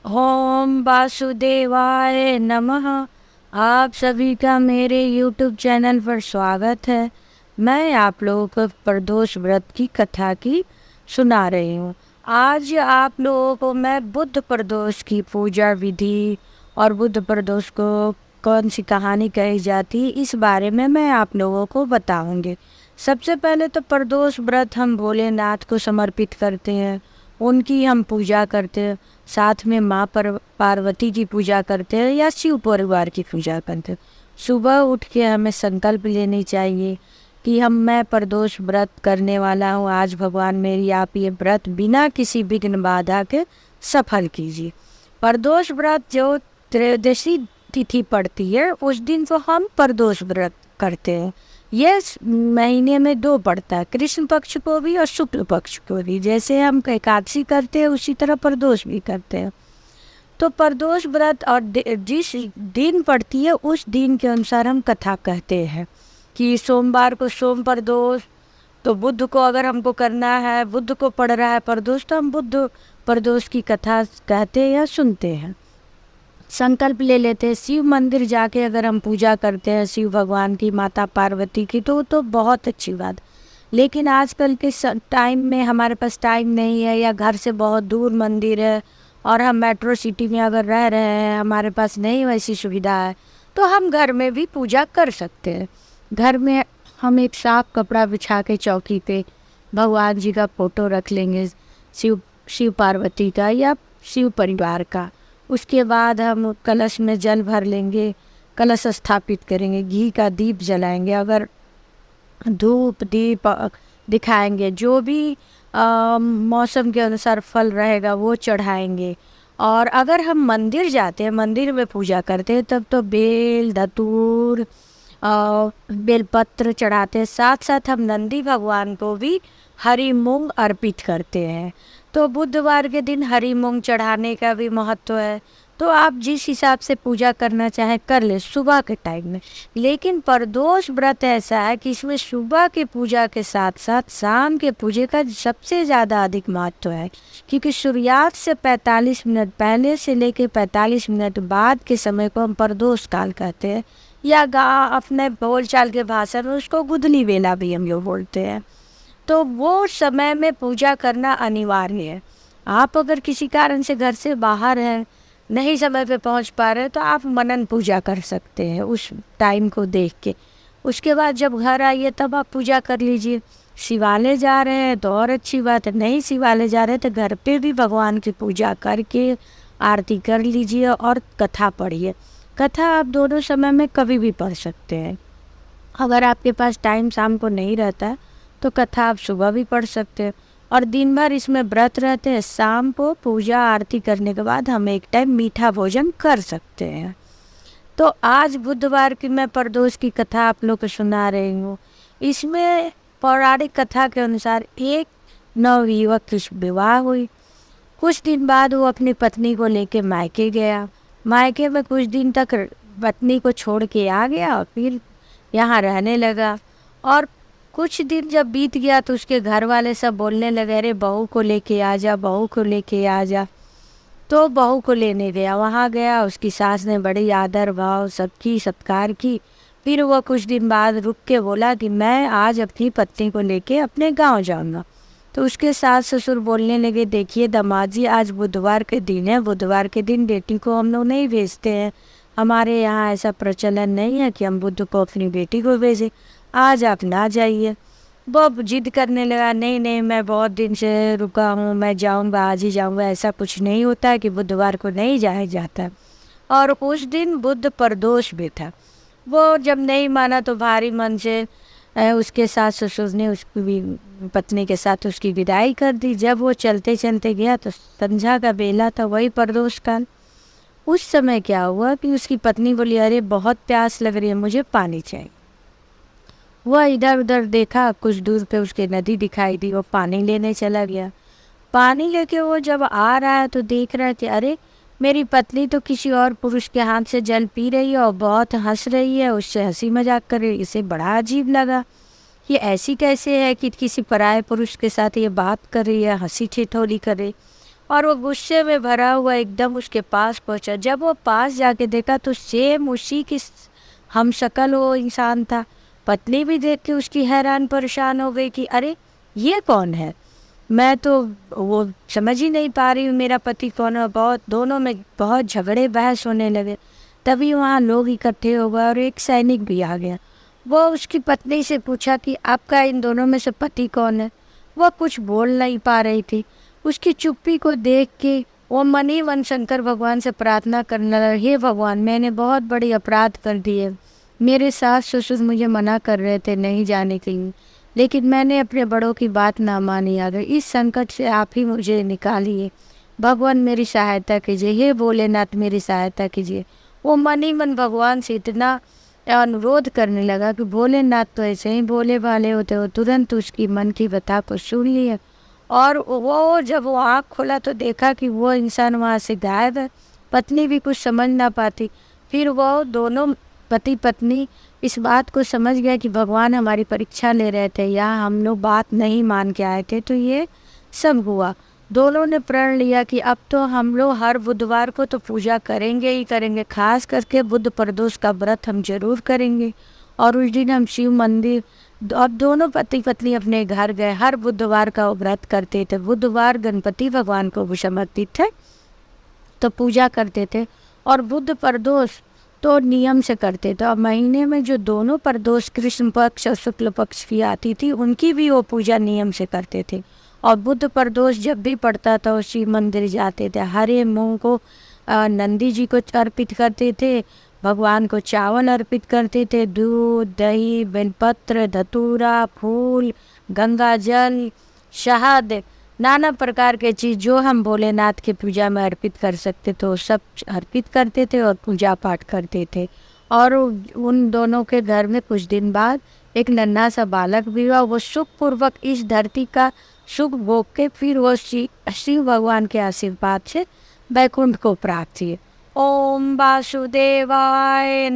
ओम वासुदेवाय नमः। आप सभी का मेरे YouTube चैनल पर स्वागत है। मैं आप लोगों को प्रदोष व्रत की कथा की सुना रही हूँ। आज आप लोगों को मैं बुद्ध प्रदोष की पूजा विधि और बुद्ध प्रदोष को कौन सी कहानी कही जाती है इस बारे में मैं आप लोगों को बताऊंगी। सबसे पहले तो प्रदोष व्रत हम भोलेनाथ को समर्पित करते हैं, उनकी हम पूजा करते हैं। साथ में माँ पार्वती की पूजा करते हैं या शिव परिवार की पूजा करते हैं। सुबह उठ के हमें संकल्प लेनी चाहिए कि मैं प्रदोष व्रत करने वाला हूँ। आज भगवान मेरी आप ये व्रत बिना किसी विघ्न बाधा के सफल कीजिए। प्रदोष व्रत जो त्रयोदशी तिथि पड़ती है उस दिन को हम प्रदोष व्रत करते हैं। ये महीने में 2 पड़ता है, कृष्ण पक्ष को भी और शुक्ल पक्ष को भी। जैसे हम एकादशी करते हैं उसी तरह प्रदोष भी करते हैं। तो प्रदोष व्रत और जिस दिन पड़ती है उस दिन के अनुसार हम कथा कहते हैं कि सोमवार को सोम प्रदोष, तो बुध को अगर हमको करना है, बुध को पड़ रहा है प्रदोष, तो हम बुध प्रदोष की कथा कहते हैं या सुनते हैं। संकल्प ले लेते हैं। शिव मंदिर जाके अगर हम पूजा करते हैं शिव भगवान की, माता पार्वती की, तो बहुत अच्छी बात। लेकिन आजकल के टाइम में हमारे पास टाइम नहीं है या घर से बहुत दूर मंदिर है और हम मेट्रो सिटी में अगर रह रहे हैं, हमारे पास नहीं वैसी सुविधा है, तो हम घर में भी पूजा कर सकते हैं। घर में हम एक साफ कपड़ा बिछा के चौकी पे भगवान जी का फोटो रख लेंगे, शिव पार्वती का या शिव परिवार का। उसके बाद हम कलश में जल भर लेंगे, कलश स्थापित करेंगे, घी का दीप जलाएंगे, अगर धूप दीप दिखाएंगे, जो भी मौसम के अनुसार फल रहेगा वो चढ़ाएंगे। और अगर हम मंदिर जाते हैं, मंदिर में पूजा करते हैं, तब तो बेल धतूर बेलपत्र चढ़ाते हैं। साथ साथ हम नंदी भगवान को भी हरी मूंग अर्पित करते हैं। तो बुधवार के दिन हरी मूंग चढ़ाने का भी महत्व है। तो आप जिस हिसाब से पूजा करना चाहें कर ले सुबह के टाइम में। लेकिन प्रदोष व्रत ऐसा है कि इसमें सुबह की पूजा के साथ साथ शाम के पूजे का सबसे ज़्यादा अधिक महत्व है, क्योंकि सूर्यास्त से 45 मिनट पहले से लेकर 45 मिनट बाद के समय को हम प्रदोष काल कहते हैं, या अपने बोलचाल के भाषा में उसको गुदली वेला भी हम लोग बोलते हैं। तो वो समय में पूजा करना अनिवार्य है। आप अगर किसी कारण से घर से बाहर हैं, नहीं समय पे पहुंच पा रहे, तो आप मनन पूजा कर सकते हैं उस टाइम को देख के। उसके बाद जब घर आइए तब आप पूजा कर लीजिए। शिवालय जा रहे हैं तो और अच्छी बात है, नहीं शिवालय जा रहे तो घर पे भी भगवान की पूजा करके आरती कर लीजिए और कथा पढ़िए। कथा आप दोनों समय में कभी भी पढ़ सकते हैं। अगर आपके पास टाइम शाम को नहीं रहता है तो कथा आप सुबह भी पढ़ सकते हैं। और दिन भर इसमें व्रत रहते हैं। शाम को पूजा आरती करने के बाद हम एक टाइम मीठा भोजन कर सकते हैं। तो आज बुधवार की मैं प्रदोष की कथा आप लोग को सुना रही हूँ। इसमें पौराणिक कथा के अनुसार एक नवयुवक की विवाह हुई। कुछ दिन बाद वो अपनी पत्नी को लेके मायके गया। मायके में कुछ दिन तक पत्नी को छोड़ के आ गया और फिर यहाँ रहने लगा। और कुछ दिन जब बीत गया तो उसके घर वाले सब बोलने लगे, अरे बहू को लेके आ जा, बहू को लेके आ जा। तो बहू को लेने गया, वहाँ गया, उसकी सास ने बड़ी आदर भाव सबकी सत्कार की। फिर वो कुछ दिन बाद रुक के बोला कि मैं आज अपनी पत्नी को लेके अपने गांव जाऊंगा। तो उसके सास ससुर बोलने लगे, देखिए दामाद जी, आज बुधवार के दिन है, बुधवार के दिन बेटी को हम लोग नहीं भेजते हैं। हमारे यहाँ ऐसा प्रचलन नहीं है कि हम बुध को अपनी बेटी को भेजें। आज आप ना जाइए। वो जिद करने लगा, नहीं नहीं मैं बहुत दिन से रुका हूँ, मैं जाऊँगा, आज ही जाऊँगा। ऐसा कुछ नहीं होता है कि बुधवार को नहीं जाया जाता। और उस दिन बुध प्रदोष भी था। वो जब नहीं माना तो भारी मन से उसके सास ससुर ने उसकी भी पत्नी के साथ उसकी विदाई कर दी। जब वो चलते चलते गया तो संध्या का बेला था, वही प्रदोष काल। उस समय क्या हुआ कि उसकी पत्नी बोली, अरे बहुत प्यास लग रही है, मुझे पानी चाहिए। वह इधर उधर देखा, कुछ दूर पे उसके नदी दिखाई दी, वो पानी लेने चला गया। पानी लेके वो जब आ रहा है तो देख रहा है कि अरे मेरी पत्नी तो किसी और पुरुष के हाथ से जल पी रही है और बहुत हंस रही है, उससे हंसी मजाक कर रही है। इसे बड़ा अजीब लगा, ये ऐसी कैसे है कि किसी पराये पुरुष के साथ ये बात कर रही है, हंसी ठिठोली कर रही। और वो गुस्से में भरा हुआ एकदम उसके पास पहुंचा। जब वो पास जाके देखा तो सेम उसी की हमशक्ल वो इंसान था। पत्नी भी देख के उसकी हैरान परेशान हो गई कि अरे ये कौन है, मैं तो वो समझ ही नहीं पा रही हूँ मेरा पति कौन है। बहुत दोनों में बहुत झगड़े बहस होने लगे। तभी वहाँ लोग इकट्ठे हो गए और एक सैनिक भी आ गया। वो उसकी पत्नी से पूछा कि आपका इन दोनों में से पति कौन है। वह कुछ बोल नहीं पा रही थी। उसकी चुप्पी को देख के वो मन ही मन शंकर भगवान से प्रार्थना करने लगा, हे भगवान, मैंने बहुत बड़ी अपराध कर दिए। मेरे सास ससुर मुझे मना कर रहे थे नहीं जाने के लिए, लेकिन मैंने अपने बड़ों की बात ना मानी। अगर इस संकट से आप ही मुझे निकालिए, भगवान मेरी सहायता कीजिए, हे भोलेनाथ मेरी सहायता कीजिए। वो मन ही मन भगवान से इतना अनुरोध करने लगा कि भोलेनाथ तो ऐसे ही भोले भाले होते हो, तुरंत उसकी मन की व्यथा को सुन लिया। और वो जब वो आँख खोला तो देखा कि वो इंसान वहाँ से गायब है। पत्नी भी कुछ समझ ना पाती। फिर वो दोनों पति पत्नी इस बात को समझ गया कि भगवान हमारी परीक्षा ले रहे थे या हम लोग बात नहीं मान के आए थे, तो ये सब हुआ। दोनों ने प्रण लिया कि अब तो हम लोग हर बुधवार को तो पूजा करेंगे ही करेंगे, खास करके बुध प्रदोष का व्रत हम जरूर करेंगे। और उस दिन हम शिव मंदिर, अब दोनों पति पत्नी अपने घर गए। हर बुधवार का वो व्रत करते थे। बुधवार गणपति भगवान को भी समर्पित थे तो पूजा करते थे, और बुध प्रदोष तो नियम से करते थे। और महीने में जो दोनों प्रदोष कृष्ण पक्ष और शुक्ल पक्ष की आती थी उनकी भी वो पूजा नियम से करते थे। और बुध प्रदोष जब भी पड़ता था वो शिव मंदिर जाते थे। हरे मूंग को नंदी जी को अर्पित करते थे, भगवान को चावल अर्पित करते थे, दूध दही बेलपत्र धतूरा फूल गंगा जल शहद नाना प्रकार के चीज़ जो हम भोलेनाथ की पूजा में अर्पित कर सकते थे वो सब अर्पित करते थे और पूजा पाठ करते थे। और उन दोनों के घर में कुछ दिन बाद एक नन्हा सा बालक भी हुआ। वो सुखपूर्वक इस धरती का सुख भोग के फिर वो शिव भगवान के आशीर्वाद से वैकुंठ को प्राप्त हुए। ओम वासुदेवाय